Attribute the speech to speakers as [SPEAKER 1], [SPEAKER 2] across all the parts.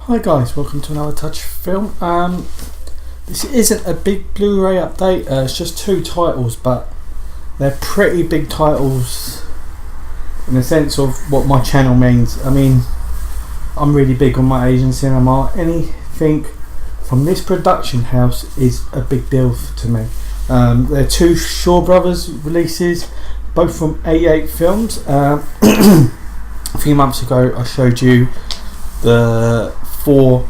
[SPEAKER 1] Hi guys, welcome to another Touch film. This isn't a big Blu-ray update, it's just two titles, but they're pretty big titles in the sense of what my channel means. I mean, I'm really big on my Asian cinema. Anything from this production house is a big deal to me. They're two Shaw Brothers releases, both from 88 Films. A few months ago I showed you the four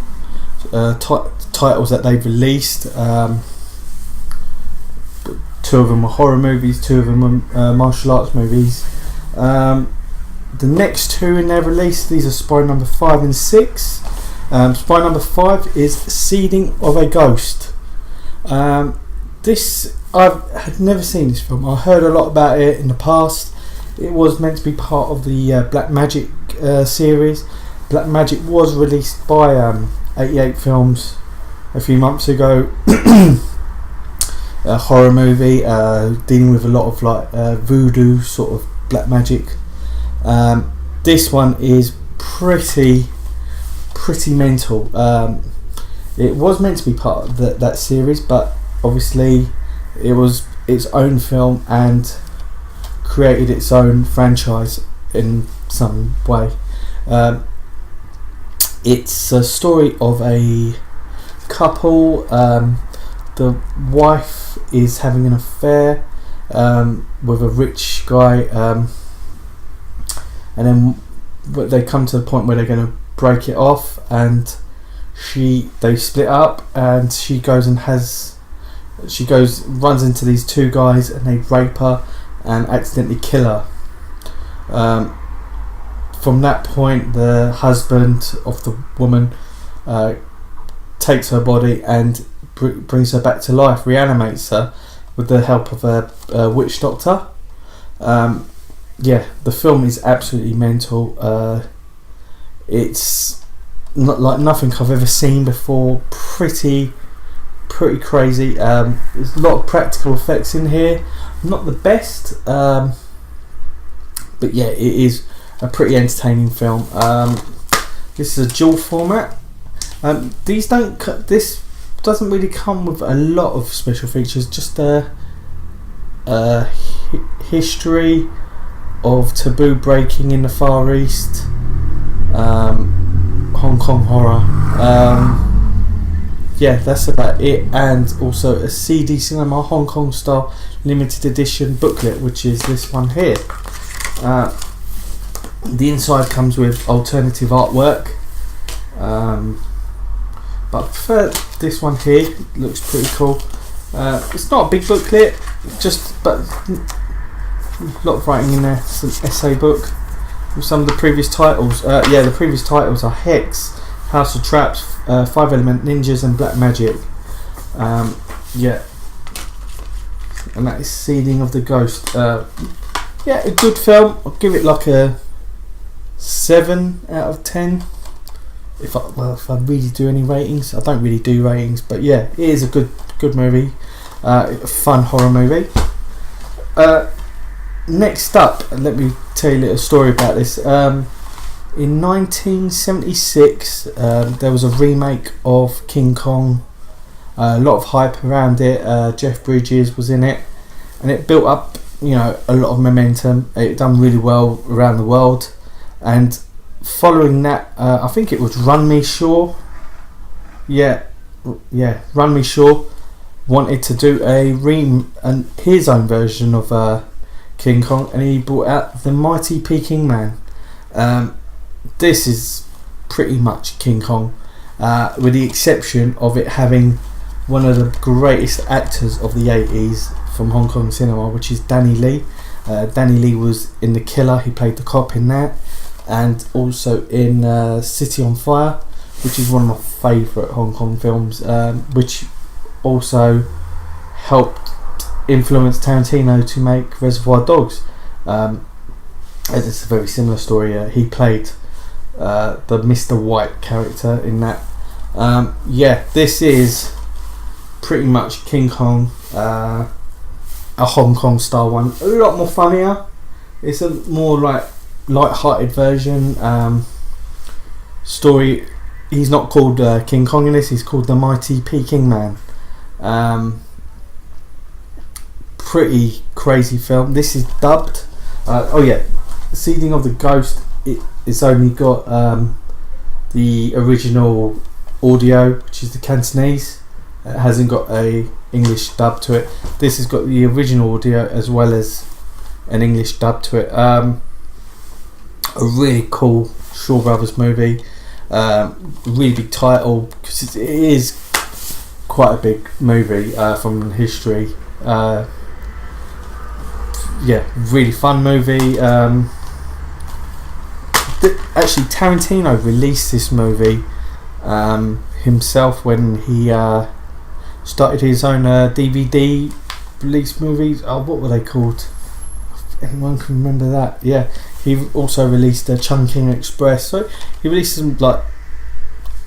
[SPEAKER 1] titles that they've released. Two of them are horror movies, two of them are martial arts movies. The next two in their release, these are Spy number 5 and 6. Spy number 5 is Seeding of a Ghost. This, I had never seen this film. I heard a lot about it in the past. It was meant to be part of the Black Magic series. Black Magic was released by 88 Films a few months ago. A horror movie dealing with a lot of like voodoo sort of black magic. This one is pretty mental. It was meant to be part of that series, but obviously it was its own film and created its own franchise in some way. It's a story of a couple. The wife is having an affair with a rich guy, and then they come to the point where they're going to break it off, and they split up, and she runs into these two guys, and they rape her and accidentally kill her. From that point, the husband of the woman takes her body and brings her back to life, reanimates her with the help of a witch doctor. The film is absolutely mental. It's not like nothing I've ever seen before. Pretty crazy. There's a lot of practical effects in here. Not the best, but yeah, it is a pretty entertaining film. This is a dual format. This doesn't really come with a lot of special features, just a history of taboo breaking in the Far East, Hong Kong horror. Yeah, that's about it, and also a CD Cinema Hong Kong style limited edition booklet, which is this one here. The inside comes with alternative artwork, but I prefer this one here. It looks pretty cool. It's not a big booklet, but a lot of writing in there. It's an essay book with some of the previous titles. The previous titles are Hex, House of Traps, 5 Element Ninjas, and Black Magic. And that is Seeding of the Ghost. A good film. I'll give it like a 7 out of 10. If I really do any ratings. I don't really do ratings, but yeah, it is a good movie. A fun horror movie. Next up, let me tell you a little story about this. In 1976, there was a remake of King Kong. A lot of hype around it. Jeff Bridges was in it, and it built up, a lot of momentum. It done really well around the world, and following that, I think it was Runme Shaw. Runme Shaw wanted to do his own version of King Kong, and he brought out the Mighty Peking Man. This is pretty much King Kong, with the exception of it having one of the greatest actors of the 80s from Hong Kong cinema, which is Danny Lee. Danny Lee was in The Killer. He played the cop in that, and also in City on Fire, which is one of my favourite Hong Kong films, which also helped influence Tarantino to make Reservoir Dogs. It's a very similar story. He played the Mr. White character in that. This is pretty much King Kong, a Hong Kong style one. A lot more funnier. It's a more like light-hearted version. Story he's not called King Kong in this. He's called the Mighty Peking Man. Pretty crazy film. This is dubbed. Seeding of the Ghost. It's only got the original audio, which is the Cantonese. It hasn't got a English dub to it. This has got the original audio as well as an English dub to it. A really cool Shaw Brothers movie. Really big title because it is quite a big movie from history. Really fun movie. Actually, Tarantino released this movie himself when he started his own DVD release movies. What were they called? If anyone can remember that? Yeah, he also released Chungking Express. So he released some like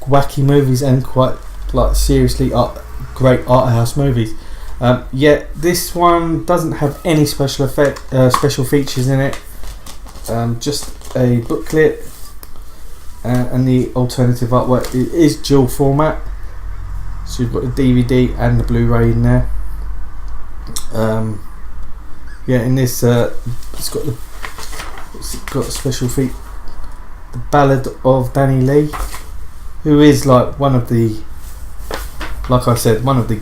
[SPEAKER 1] wacky movies and quite like seriously great art house movies. This one doesn't have any special features in it. Just a booklet and the alternative artwork. It is dual format, so you've got the DVD and the Blu-ray in there. In this it's got a special feature, the Ballad of Danny Lee, who is like one of the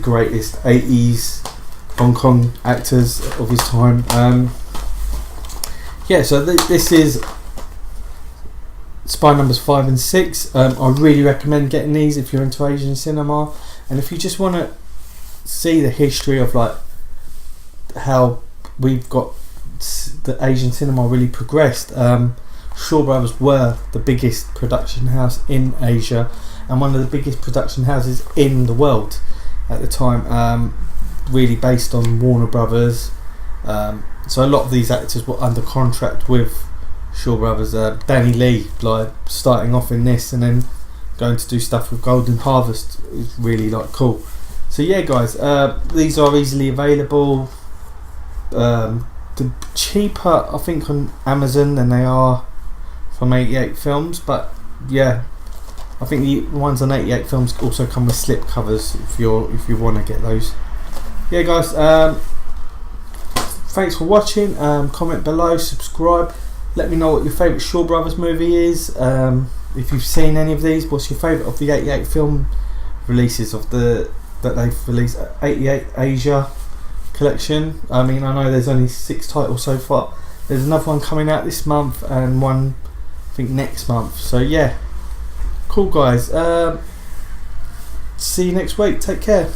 [SPEAKER 1] greatest 80s Hong Kong actors of his time. So this is Spy numbers 5 and 6. I really recommend getting these if you're into Asian cinema, and if you just want to see the history of like how we've got the Asian cinema really progressed. Shaw Brothers were the biggest production house in Asia and one of the biggest production houses in the world at the time, really based on Warner Brothers. So a lot of these actors were under contract with Shaw Brothers. Danny Lee, like starting off in this and then going to do stuff with Golden Harvest, is really like cool. So yeah, guys, these are easily available. The cheaper, I think, on Amazon than they are from 88 Films, but yeah, I think the ones on 88 Films also come with slip covers if you want to get those. Yeah, guys. Thanks for watching. Comment below, subscribe. Let me know what your favourite Shaw Brothers movie is. If you've seen any of these, what's your favourite of the 88 film releases that they've released? 88 Asia collection. I mean, I know there's only 6 titles so far. There's another one coming out this month and one I think next month. So yeah, cool, guys. See you next week. Take care.